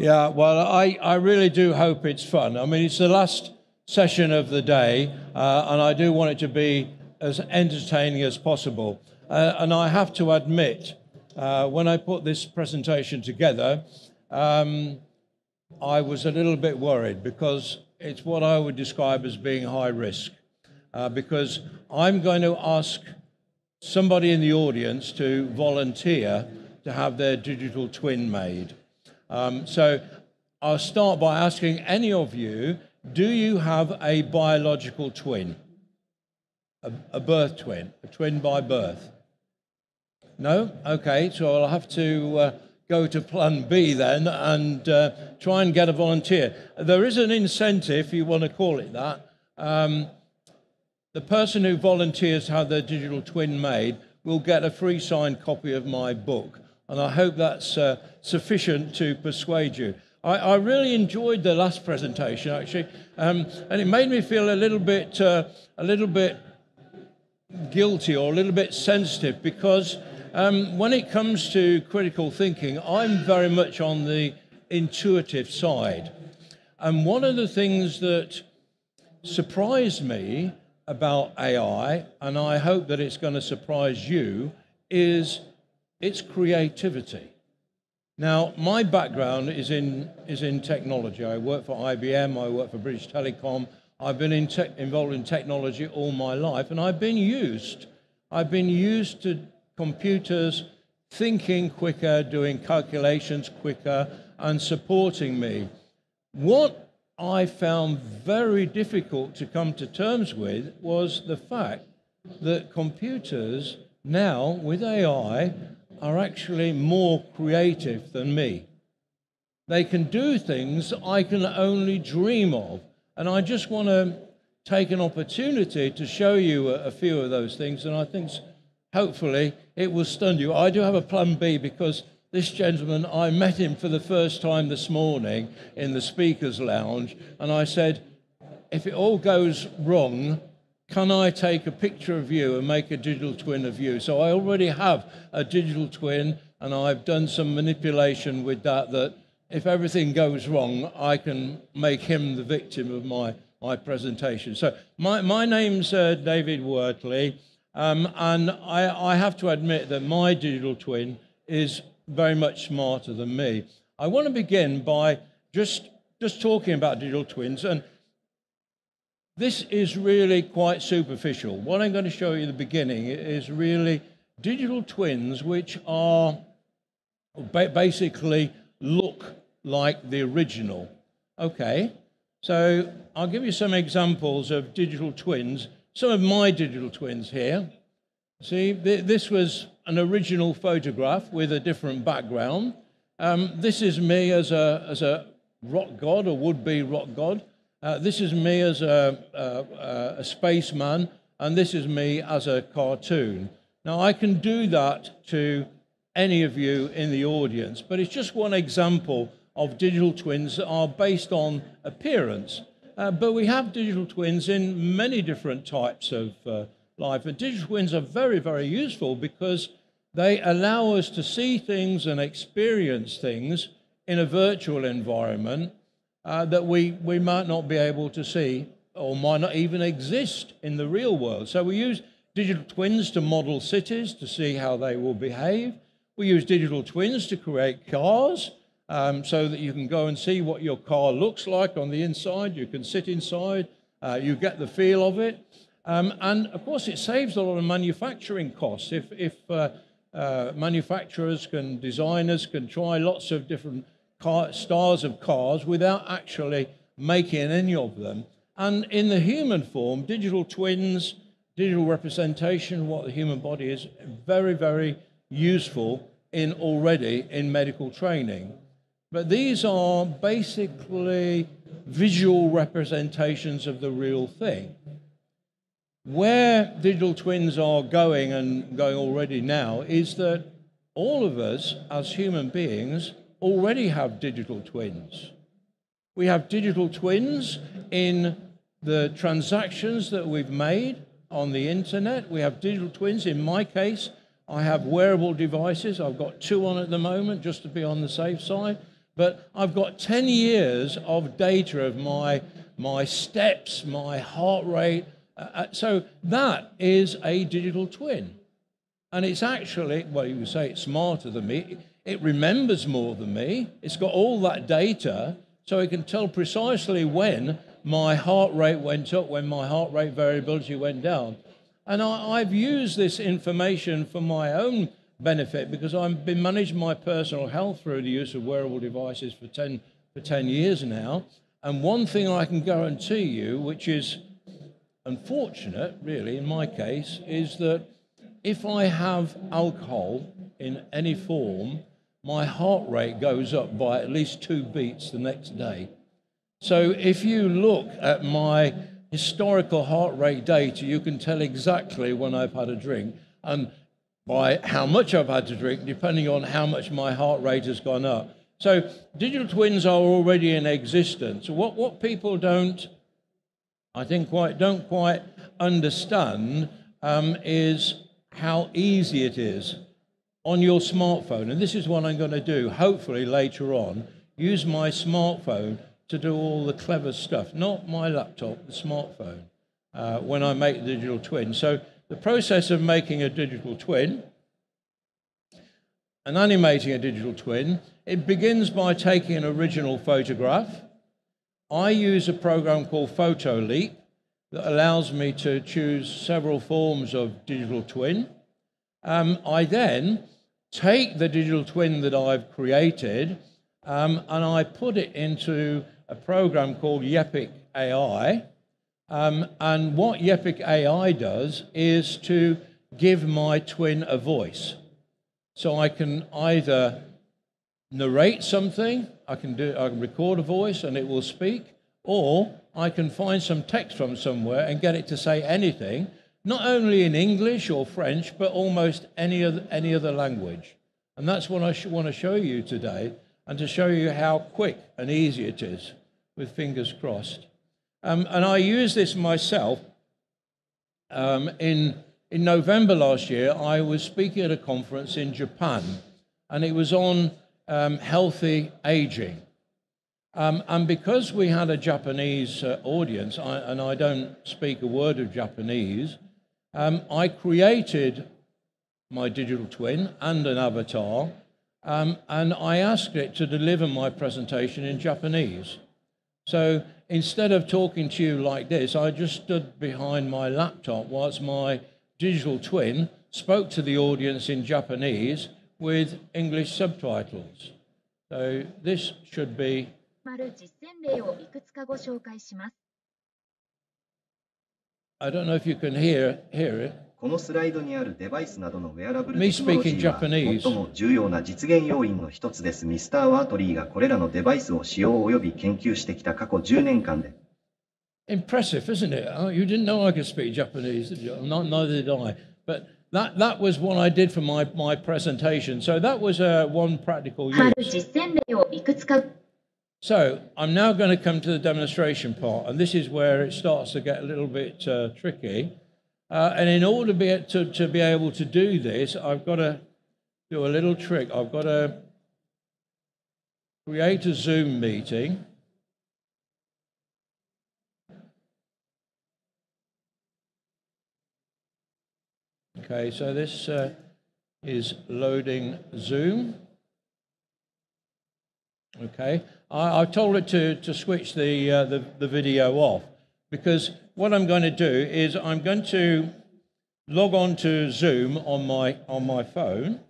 Yeah, well, I really do hope it's fun. I mean, it's the last session of the day, and I do want it to be as entertaining as possible. And I have to admit, when I put this presentation together, I was a little bit worried because it's what I would describe as being high risk. Because I'm going to ask somebody in the audience to volunteer to have their digital twin made. So I'll start by asking any of you, do you have a biological twin? A birth twin, a twin by birth? No? Okay, so I'll have to go to plan B then and try and get a volunteer. There is an incentive, if you want to call it that. The person who volunteers to have their digital twin made will get a free signed copy of my book. And I hope that's sufficient to persuade you. I really enjoyed the last presentation, actually, and it made me feel a little bit guilty or a little bit sensitive because when it comes to critical thinking, I'm very much on the intuitive side. And one of the things that surprised me about AI, and I hope that it's going to surprise you, is its creativity. Now, my background is in technology. I work for IBM, I work for British Telecom. I've been involved in technology all my life, and I've been used to computers thinking quicker, doing calculations quicker, and supporting me. What I found very difficult to come to terms with was the fact that computers now, with AI, are actually more creative than me. They can do things I can only dream of. And I just want to take an opportunity to show you a few of those things. And I think hopefully it will stun you. I do have a plan B because this gentleman, I met him for the first time this morning in the speaker's lounge. And I said, if it all goes wrong, can I take a picture of you and make a digital twin of you? So I already have a digital twin, and I've done some manipulation with that if everything goes wrong, I can make him the victim of my presentation. So my name's David Wortley, and I have to admit that my digital twin is very much smarter than me. I want to begin by just talking about digital twins, and this is really quite superficial. What I'm going to show you at the beginning is really digital twins which are basically look like the original. Okay, so I'll give you some examples of digital twins, some of my digital twins here. See, this was an original photograph with a different background. This is me as a rock god, or would-be rock god. This is me as a spaceman, and this is me as a cartoon. Now, I can do that to any of you in the audience, but it's just one example of digital twins that are based on appearance. But we have digital twins in many different types of life, and digital twins are very, very useful because they allow us to see things and experience things in a virtual environment that we might not be able to see or might not even exist in the real world. So we use digital twins to model cities to see how they will behave. We use digital twins to create cars so that you can go and see what your car looks like on the inside. You can sit inside, you get the feel of it. And of course, it saves a lot of manufacturing costs. If manufacturers designers can try lots of different styles of cars without actually making any of them. And in the human form, digital twins, digital representation, what the human body is, very, very useful already in medical training. But these are basically visual representations of the real thing. Where digital twins are going already now is that all of us as human beings already have digital twins. We have digital twins in the transactions that we've made on the internet. We have digital twins. In my case, I have wearable devices. I've got 2 on at the moment just to be on the safe side. but I've got 10 years of data of my steps, my heart rate. So that is a digital twin. And it's actually, well, you would say it's smarter than me. It remembers more than me. It's got all that data, so it can tell precisely when my heart rate went up, when my heart rate variability went down. And I've used this information for my own benefit because I've been managing my personal health through the use of wearable devices for 10 years now. And one thing I can guarantee you, which is unfortunate, really, in my case, is that if I have alcohol in any form, my heart rate goes up by at least 2 beats the next day. So if you look at my historical heart rate data, you can tell exactly when I've had a drink and by how much I've had to drink, depending on how much my heart rate has gone up. So digital twins are already in existence. What people don't quite understand is how easy it is on your smartphone. And this is what I'm going to do, hopefully later on, use my smartphone to do all the clever stuff, not my laptop, the smartphone, when I make the digital twin. So the process of making a digital twin and animating a digital twin, it begins by taking an original photograph. I use a program called PhotoLeap that allows me to choose several forms of digital twin. I then take the digital twin that I've created and I put it into a program called Yepic AI. And what Yepic AI does is to give my twin a voice. So I can either narrate something, I can record a voice and it will speak, or I can find some text from somewhere and get it to say anything, not only in English or French, but almost any other language. And that's what I want to show you today, and to show you how quick and easy it is, with fingers crossed. And I used this myself. In November last year, I was speaking at a conference in Japan, and it was on healthy aging. And because we had a Japanese audience, and I don't speak a word of Japanese, I created my digital twin and an avatar, and I asked it to deliver my presentation in Japanese. So instead of talking to you like this, I just stood behind my laptop whilst my digital twin spoke to the audience in Japanese with English subtitles. So this should be... I don't know if you can hear it. このスライドにあるデバイスなどのウェアラブルテクノロジーは最も重要な実現要因の一つです。ミスター・ワートリーがこれらのデバイスを使用及び研究してきた過去10年間で。Impressive, isn't it? You didn't know I could speak Japanese, did you? Neither did I. But that was what I did for my presentation. So that was one practical use. So I'm now going to come to the demonstration part, and this is where it starts to get a little bit tricky. And in order to be able to do this, I've got to do a little trick. I've got to create a Zoom meeting. Okay, so this is loading Zoom. Okay, I've told it to switch the video off, because what I'm going to do is I'm going to log on to Zoom on my phone.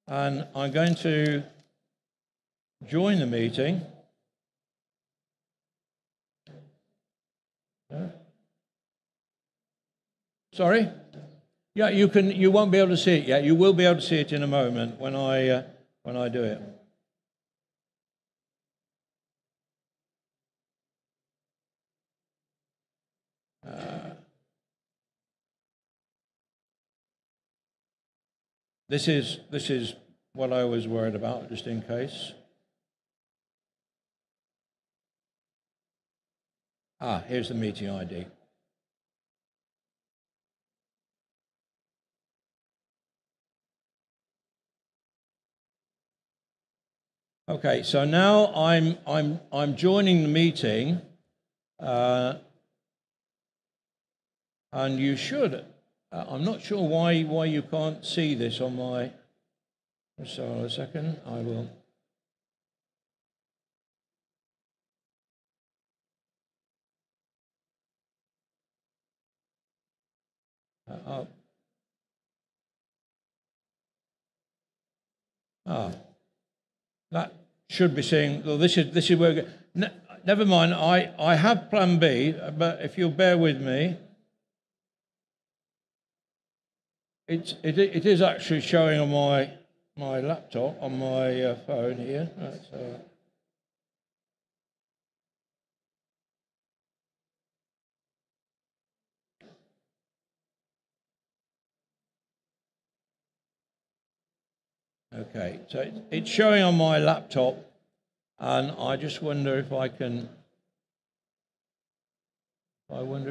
And I'm going to join the meeting. Sorry? Yeah, you won't be able to see it yet. You will be able to see it in a moment when I do it. This is what I was worried about, just in case. Here's the meeting ID. Okay, so now I'm joining the meeting, and you should. I'm not sure why you can't see this on my. So a second, I will. That should be saying. Well, this is where. Never mind. I have Plan B, but if you'll bear with me, it is actually showing on my laptop on my phone here. Okay, so it's showing on my laptop, and I just wonder if I can. I don't know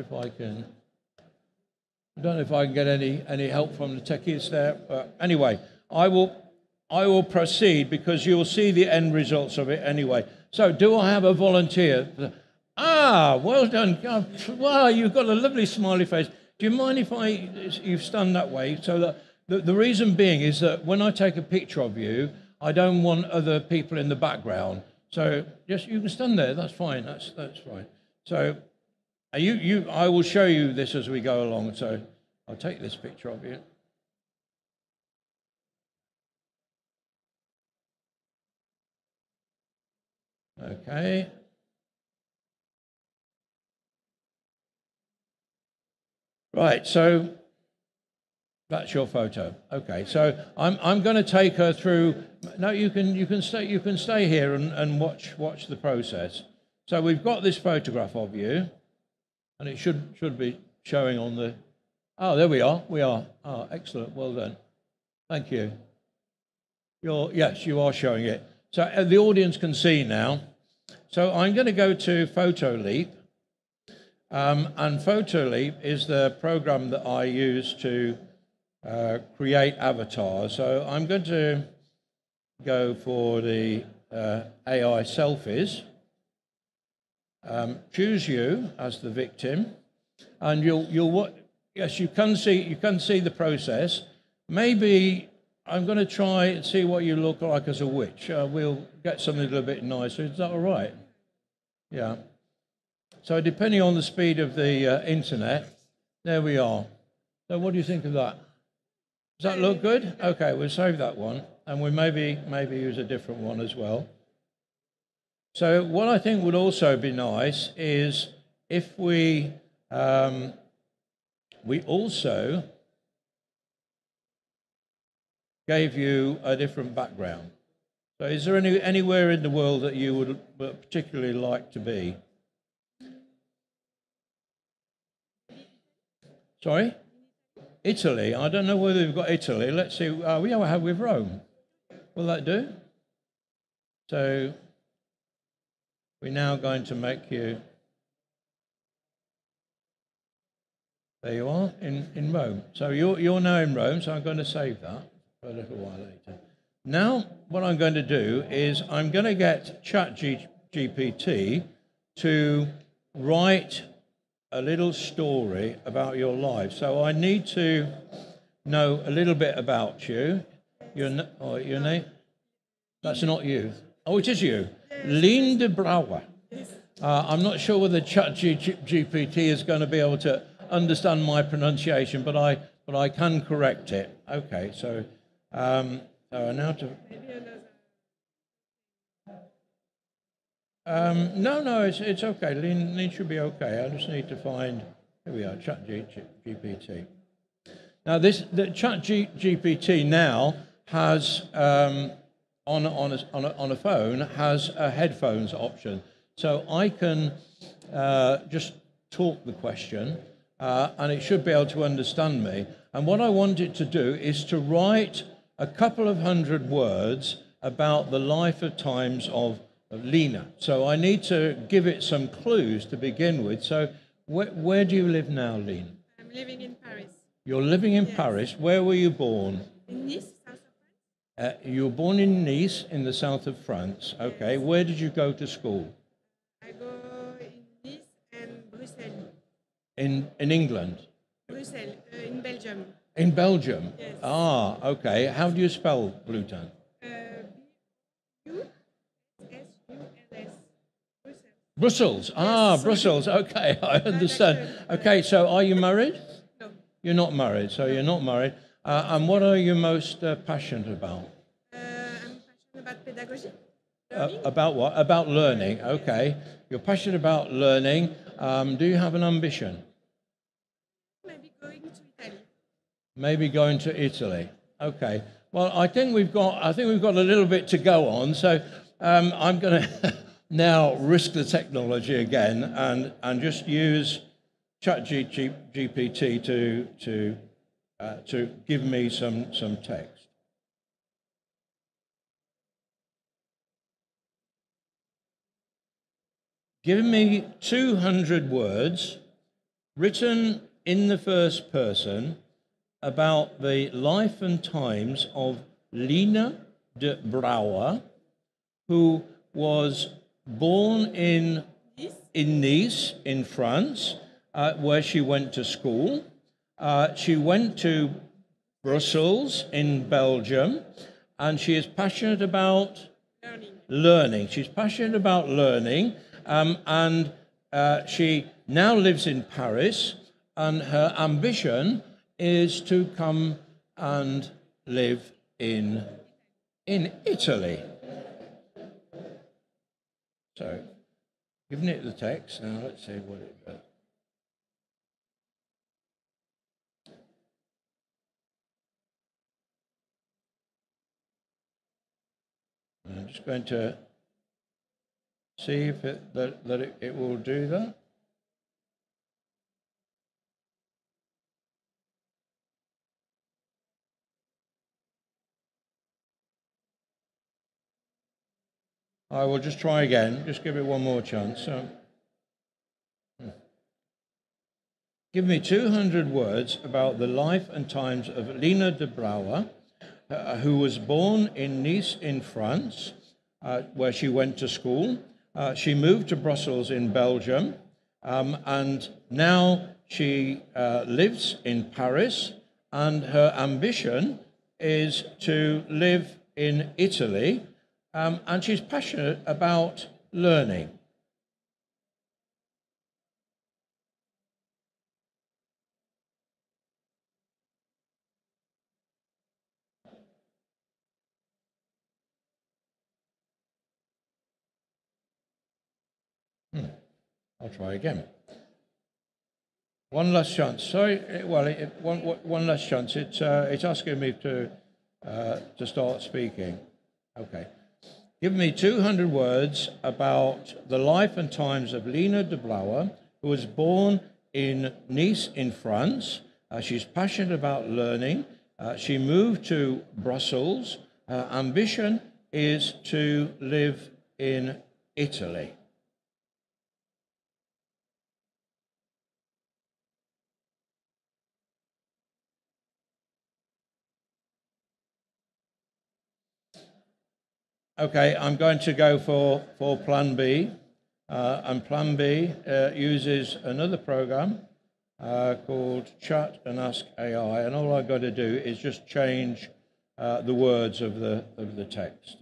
if I can get any help from the techies there, but anyway, I will proceed because you'll see the end results of it anyway. So, do I have a volunteer? Well done. Wow, you've got a lovely smiley face. Do you mind if you stand that way? So that the reason being is that when I take a picture of you, I don't want other people in the background. So just you can stand there. That's fine. That's fine. So I will show you this as we go along. So I'll take this picture of you. Okay. Right. So that's your photo. Okay. So I'm going to take her through. No, you can stay here and watch the process. So we've got this photograph of you, and it should be showing on the. Oh, there we are. We are. Oh, excellent. Well done. Thank you. Yes, you are showing it. So the audience can see now. So I'm going to go to PhotoLeap. And PhotoLeap is the program that I use to create avatars. So I'm going to go for the AI selfies. Choose you as the victim, and yes, you can see the process. Maybe I'm going to try and see what you look like as a witch. We'll get something a little bit nicer. Is that all right? Yeah. So depending on the speed of the internet, there we are. So what do you think of that? Does that look good? Okay, we'll save that one, and we maybe use a different one as well. So what I think would also be nice is if we also gave you a different background. So is there anywhere in the world that you would particularly like to be? Sorry? Italy. I don't know whether we've got Italy. Let's see. We have with Rome. Will that do? So we're now going to make you. There you are in Rome. So you're now in Rome. So I'm going to save that for a little while later. Now what I'm going to do is I'm going to get ChatGPT to write a little story about your life. So I need to know a little bit about you. Your name? That's not you. Oh, it is you. Lien de Brouwer. I'm not sure whether ChatGPT is going to be able to understand my pronunciation, but I can correct it. Okay, so now to. No, it's okay. Lien should be okay. I just need to find. Here we are, ChatGPT. Now the ChatGPT now has on a phone has a headphones option, so I can just talk the question, and it should be able to understand me. And what I want it to do is to write a couple of hundred words about the life of times of Lena. So I need to give it some clues to begin with. So where do you live now, Lena? I'm living in Paris. You're living in Paris. Where were you born? In Nice, south of France. You were born in Nice in the south of France. Okay. Yes. Where did you go to school? I go in Nice and Brussels. In England? Brussels, in Belgium. In Belgium? Yes. Ah, okay. How do you spell Blutan? B-U-S-U-L-S. Brussels. Brussels. Ah, Yes. Brussels. Okay, I understand. actually, Okay, so are you married? No. You're not married, so you're not married. And what are you most passionate about? I'm passionate about pedagogy. Learning. About what? About learning. Okay. You're passionate about learning. Do you have an ambition? Maybe going to Italy. Maybe going to Italy. Okay. Well, I think we've got a little bit to go on. So I'm going to now risk the technology again and just use ChatGPT to give me some text. Give me 200 words written in the first person about the life and times of Lina de Brouwer, who was born in Nice, in France, where she went to school. She went to Brussels in Belgium, and she is passionate about learning. She's passionate about learning, and she now lives in Paris, and her ambition is to come and live in Italy. So, giving it the text, now let's see what it does. I'm just going to see if it will do that. I will just try again. Just give it one more chance. So, give me 200 words about the life and times of Lina de Brouwer, who was born in Nice in France, where she went to school. She moved to Brussels in Belgium, and now she lives in Paris, and her ambition is to live in Italy, and she's passionate about learning. I'll try again. One last chance. Sorry, one last chance. It's asking me to start speaking. Okay. Give me 200 words about the life and times of Lina de Brouwer, who was born in Nice in France. She's passionate about learning. She moved to Brussels. Her ambition is to live in Italy. Okay, I'm going to go for Plan B. And Plan B uses another program called Chat and Ask AI. And all I've got to do is just change the words of the text.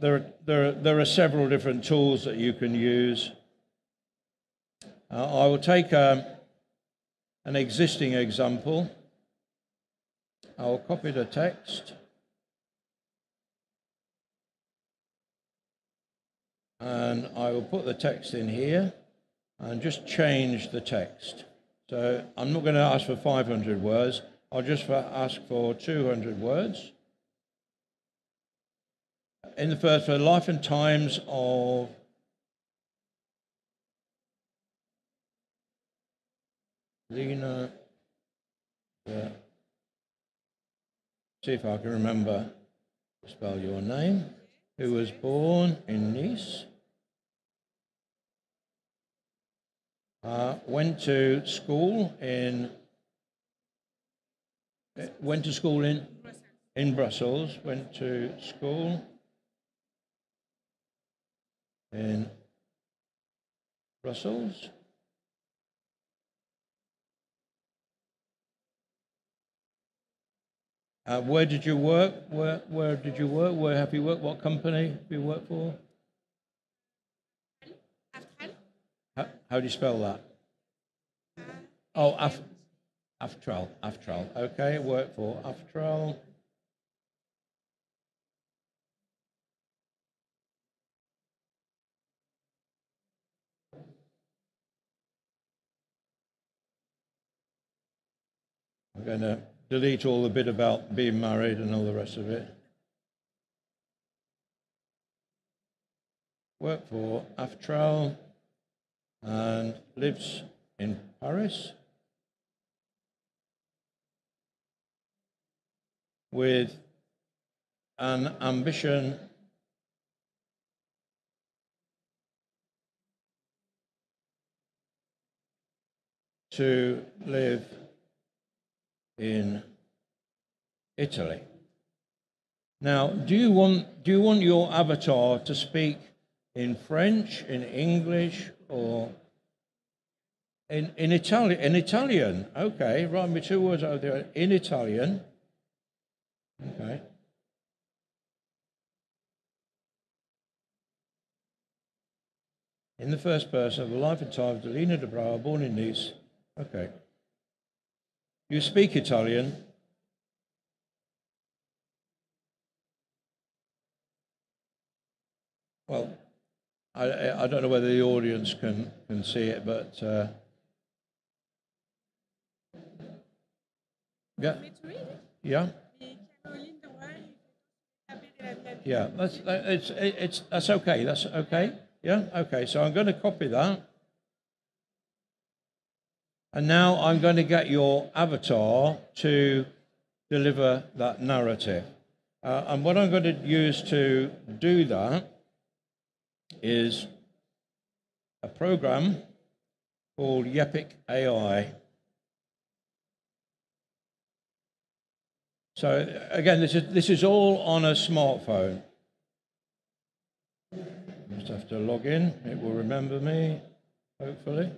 There are several different tools that you can use. I will take an existing example. I'll copy the text. And I will put the text in here and just change the text. So I'm not going to ask for 500 words. I'll just ask for 200 words. In the first, for life and times of Lina. See if I can remember to spell your name. Who was born in Nice. Went to school in in Brussels, went to school in Brussels. Where did you work? Where did you work? Where have you worked? What company have you worked for? How do you spell that? Oh, Aftral. Okay, work for Aftral. I'm going to delete all the bit about being married and all the rest of it. Work for Aftral and lives in Paris with an ambition to live in Italy. Now, do you want your avatar to speak in French, in English, or in Italian? In Italian, okay. Write me 2 words out there. In Italian, okay. In the first person of the life and time of Delina de Braga, born in Nice. Okay. You speak Italian. Well, I don't know whether the audience can see it, but yeah, yeah, yeah. That's okay. That's okay. Yeah, okay. So I'm going to copy that, and now I'm going to get your avatar to deliver that narrative. And what I'm going to use to do that is a program called Yepic AI. So again, this is all on a smartphone. Just have to log in. It will remember me, hopefully.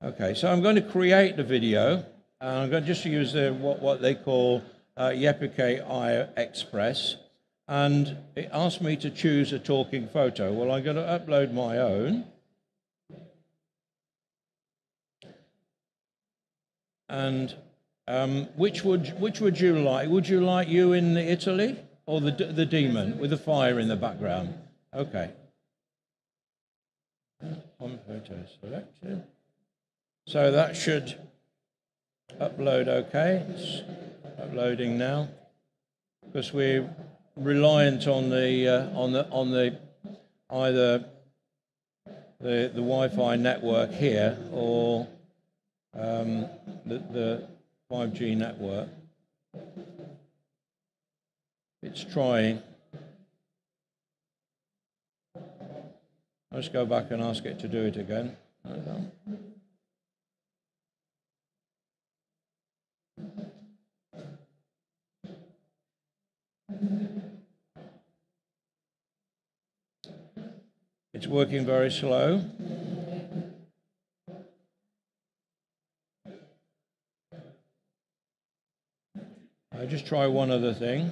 Okay, so I'm going to create the video. I'm going to just use what they call Yepic AI Express, and it asked me to choose a talking photo. Well, I'm going to upload my own. And which would you like? Would you like you in Italy or the demon with the fire in the background? Okay. One photo selected. So that should upload okay. It's uploading now because we're reliant on the either the Wi-Fi network here or the 5G network. It's trying. Let's go back and ask it to do it again. It's working very slow. I'll just try one other thing.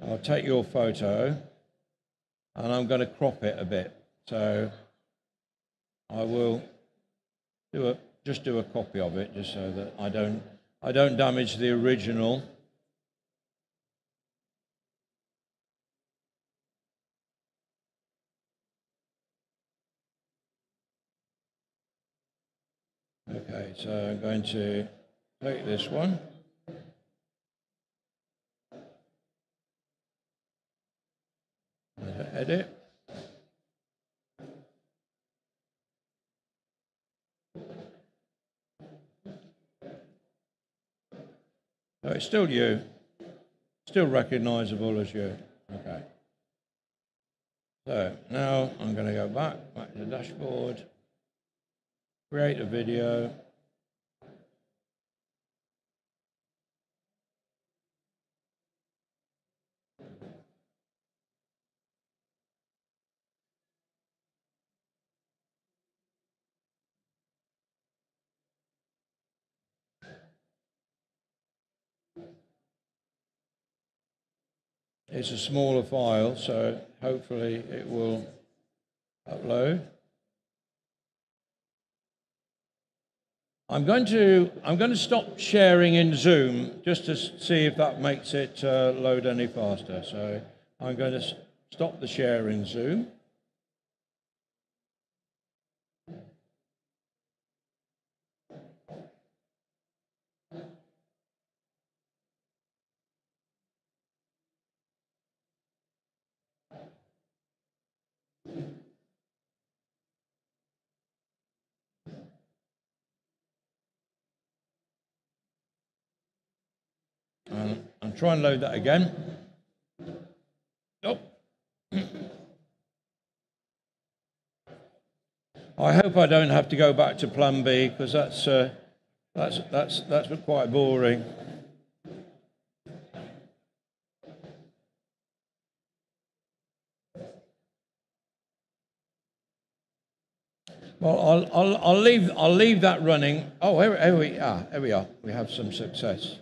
I'll take your photo and I'm going to crop it a bit. So I will just do a copy of it just so that I don't damage the original. Okay, so I'm going to take this one. Edit. So it's still you, still recognizable as you. Okay. So now I'm going to go back to the dashboard, create a video. It's a smaller file, so hopefully it will upload. I'm going to stop sharing in Zoom just to see if that makes it load any faster. So I'm going to stop the share in Zoom. And try and load that again. Oh. I hope I don't have to go back to Plan B, because that's quite boring. Well, I'll leave that running. Oh, here we are. We have some success,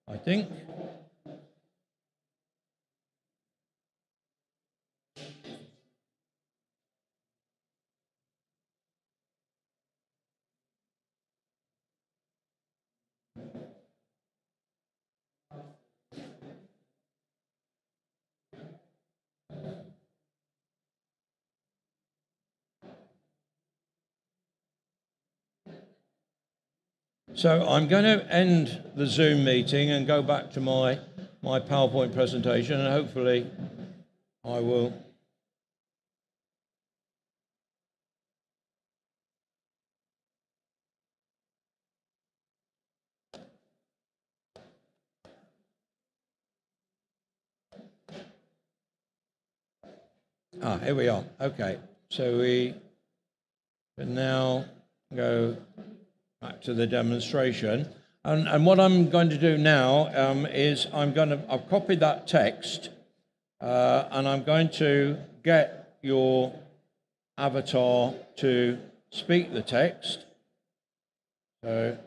I think. So I'm going to end the Zoom meeting and go back to my PowerPoint presentation, and hopefully I will. Here we are. Okay, so we can now go back to the demonstration. And what I'm going to do now is I've copied that text and I'm going to get your avatar to speak the text. So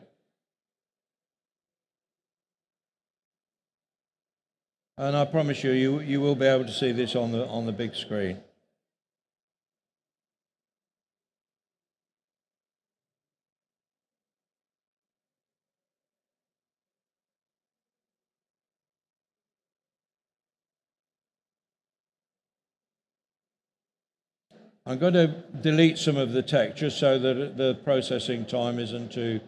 and I promise you will be able to see this on the big screen. I'm going to delete some of the text just so that the processing time isn't too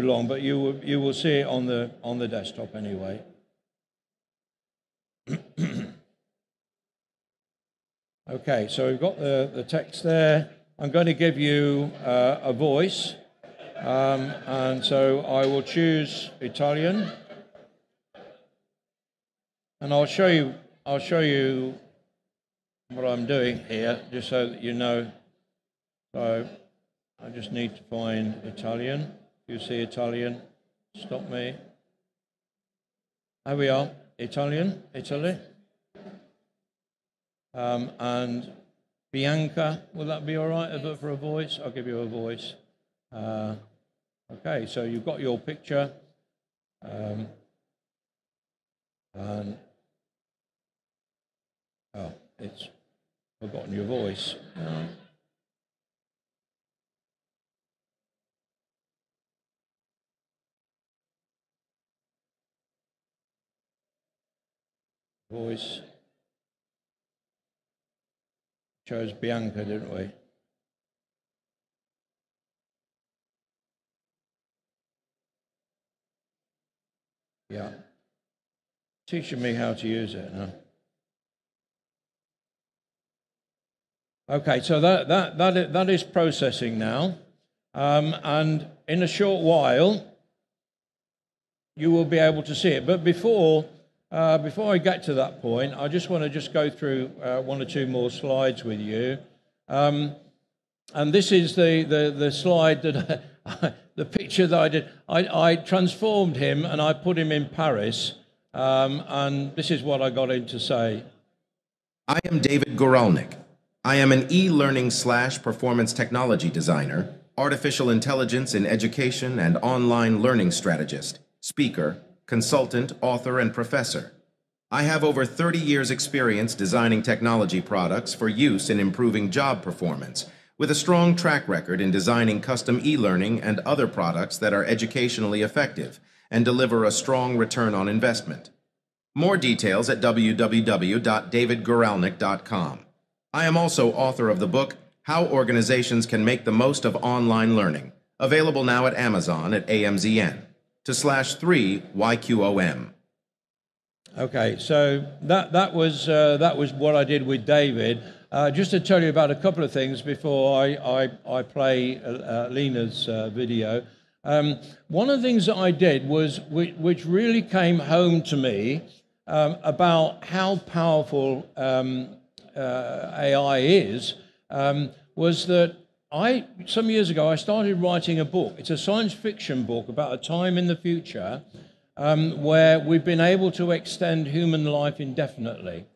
long, but you will see it on the desktop anyway. Okay, so we've got the text there. I'm going to give you a voice, and so I will choose Italian, and I'll show you what I'm doing here, just so that you know. So I just need to find Italian. You see Italian? Stop me. There we are. Italian, Italy. And Bianca, will that be all right for a voice? I'll give you a voice. Okay, so you've got your picture. And it's forgotten your voice. Voice. Chose Bianca, didn't we? Yeah. Teaching me how to use it now. Okay, so that is processing now, and in a short while you will be able to see it. But before before I get to that point, I just want to go through one or two more slides with you. And this is the slide that the picture that I did. I transformed him and I put him in Paris. And this is what I got him to say. I am David Guralnick. I am an e-learning/performance technology designer, artificial intelligence in education and online learning strategist, speaker, consultant, author, and professor. I have over 30 years' experience designing technology products for use in improving job performance, with a strong track record in designing custom e-learning and other products that are educationally effective and deliver a strong return on investment. More details at www.davidguralnick.com. I am also author of the book, How Organizations Can Make the Most of Online Learning, available now at Amazon at AMZN, to /3YQOM. Okay, so that was what I did with David. Just to tell you about a couple of things before I play Lena's video. One of the things that I did was, which really came home to me about how powerful AI is, was that some years ago I started writing a book. It's a science fiction book about a time in the future where we've been able to extend human life indefinitely.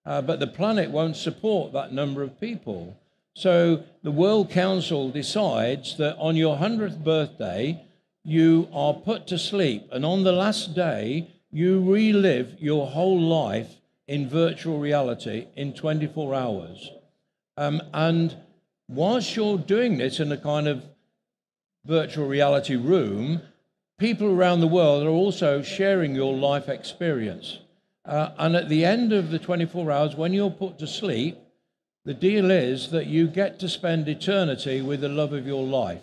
But the planet won't support that number of people. So the World Council decides that on your 100th birthday, you are put to sleep. And on the last day, you relive your whole life in virtual reality in 24 hours. And whilst you're doing this in a kind of virtual reality room, people around the world are also sharing your life experience. And at the end of the 24 hours, when you're put to sleep, the deal is that you get to spend eternity with the love of your life.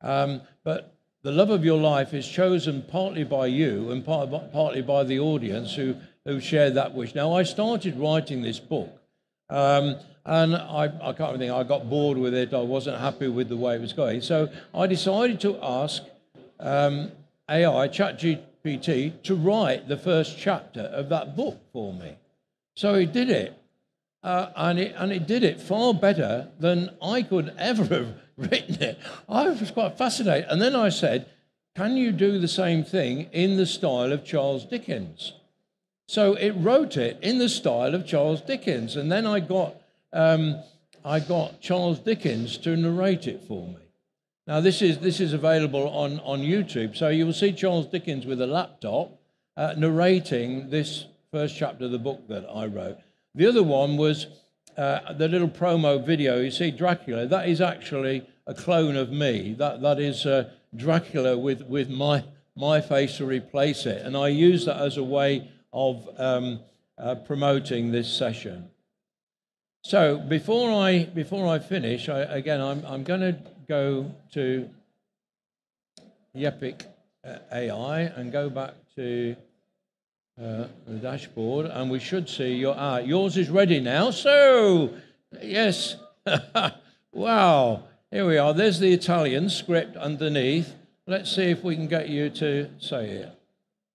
But the love of your life is chosen partly by you and partly by the audience who shared that wish. Now, I started writing this book, and I can't think, I got bored with it. I wasn't happy with the way it was going. So I decided to ask AI, ChatGPT, to write the first chapter of that book for me. So it did it. And it did it far better than I could ever have written it. I was quite fascinated. And then I said, can you do the same thing in the style of Charles Dickens? So it wrote it in the style of Charles Dickens. And then I got Charles Dickens to narrate it for me. Now, this is available on YouTube. So you will see Charles Dickens with a laptop narrating this first chapter of the book that I wrote. The other one was the little promo video. You see Dracula. That is actually a clone of me. That is Dracula with my face to replace it. And I use that as a way of promoting this session. So before I finish, I'm going to go to Yepic AI and go back to the dashboard, and we should see yours is ready now. So, yes, wow, here we are. There's the Italian script underneath. Let's see if we can get you to say it.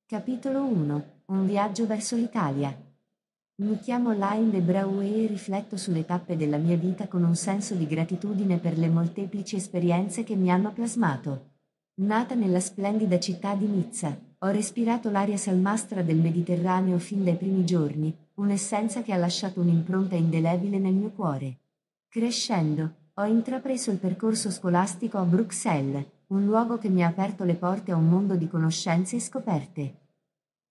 Capitolo 1. Un viaggio verso l'Italia. Mi chiamo Laine Braue e rifletto sulle tappe della mia vita con un senso di gratitudine per le molteplici esperienze che mi hanno plasmato. Nata nella splendida città di Nizza, ho respirato l'aria salmastra del Mediterraneo fin dai primi giorni, un'essenza che ha lasciato un'impronta indelebile nel mio cuore. Crescendo, ho intrapreso il percorso scolastico a Bruxelles, un luogo che mi ha aperto le porte a un mondo di conoscenze e scoperte.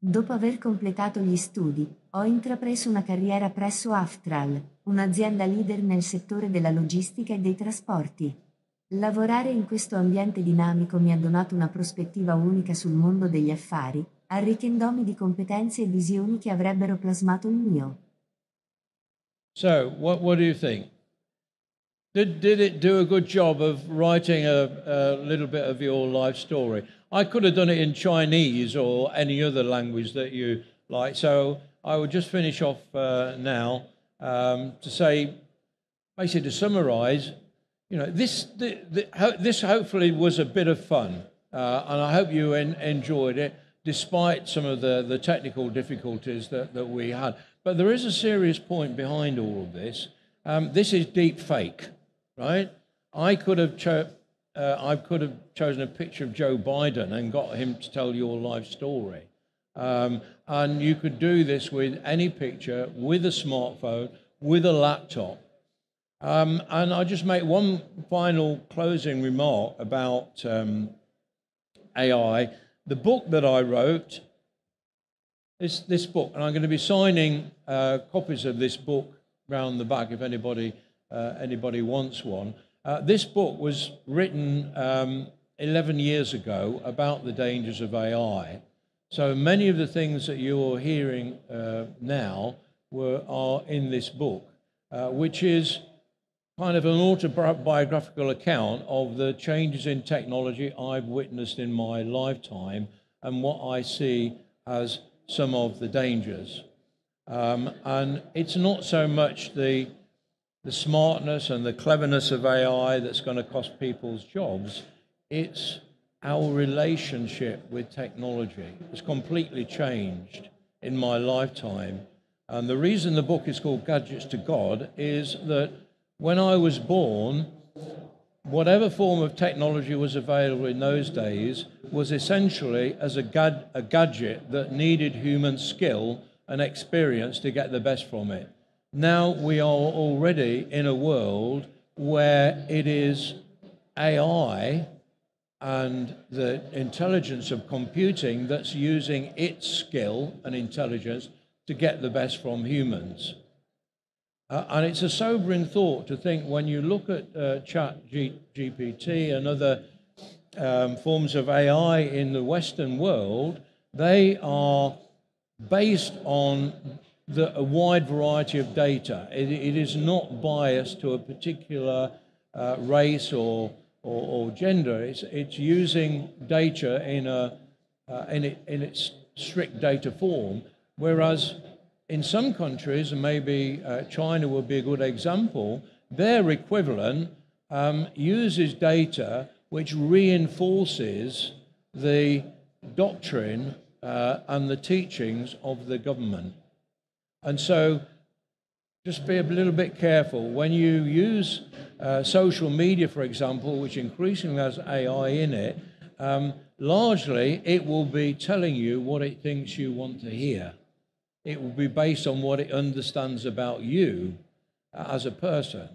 Dopo aver completato gli studi, ho intrapreso una carriera presso Aftral, un'azienda leader nel settore della logistica e dei trasporti. Lavorare in questo ambiente dinamico mi ha donato una prospettiva unica sul mondo degli affari, arricchendomi di competenze e visioni che avrebbero plasmato il mio. So, what do you think? Did it do a good job of writing a little bit of your life story? I could have done it in Chinese or any other language that you like. So I would just finish off now to say, basically to summarize, you know, this hopefully was a bit of fun, and I hope you enjoyed it. despite some of the technical difficulties that we had. But there is a serious point behind all of this. This is deep fake, right? I could have chosen a picture of Joe Biden and got him to tell your life story. And you could do this with any picture, with a smartphone, with a laptop. And I'll just make one final closing remark about AI. The book that I wrote, this book, and I'm going to be signing copies of this book round the back if anybody wants one. This book was written 11 years ago about the dangers of AI. So many of the things that you're hearing now are in this book, which is kind of an autobiographical account of the changes in technology I've witnessed in my lifetime and what I see as some of the dangers. And it's not so much the smartness and the cleverness of AI that's going to cost people's jobs. It's our relationship with technology has completely changed in my lifetime. And the reason the book is called Gadgets to God is that when I was born, whatever form of technology was available in those days was essentially as a gadget that needed human skill and experience to get the best from it. Now we are already in a world where it is AI and the intelligence of computing that's using its skill and intelligence to get the best from humans. And it's a sobering thought to think when you look at ChatGPT and other forms of AI in the Western world, they are based on a wide variety of data. It is not biased to a particular race or gender. It's using data in its strict data form, whereas in some countries, and maybe China would be a good example, their equivalent uses data which reinforces the doctrine and the teachings of the government. And so just be a little bit careful. When you use social media, for example, which increasingly has AI in it, largely it will be telling you what it thinks you want to hear. It will be based on what it understands about you as a person.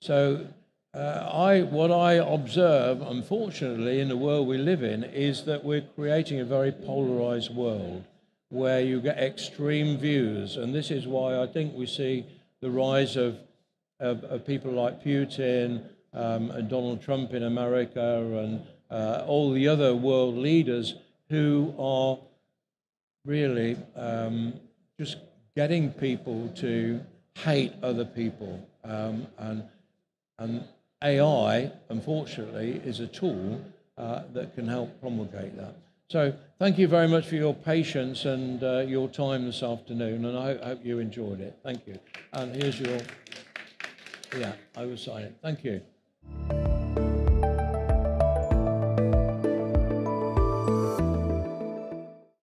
So what I observe, unfortunately, in the world we live in, is that we're creating a very polarized world where you get extreme views. And this is why I think we see the rise of people like Putin and Donald Trump in America and all the other world leaders who are really just getting people to hate other people. And AI, unfortunately, is a tool that can help promulgate that. So thank you very much for your patience and your time this afternoon, and I hope you enjoyed it. Thank you. And here's your, I will sign it. Thank you.